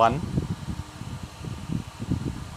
1،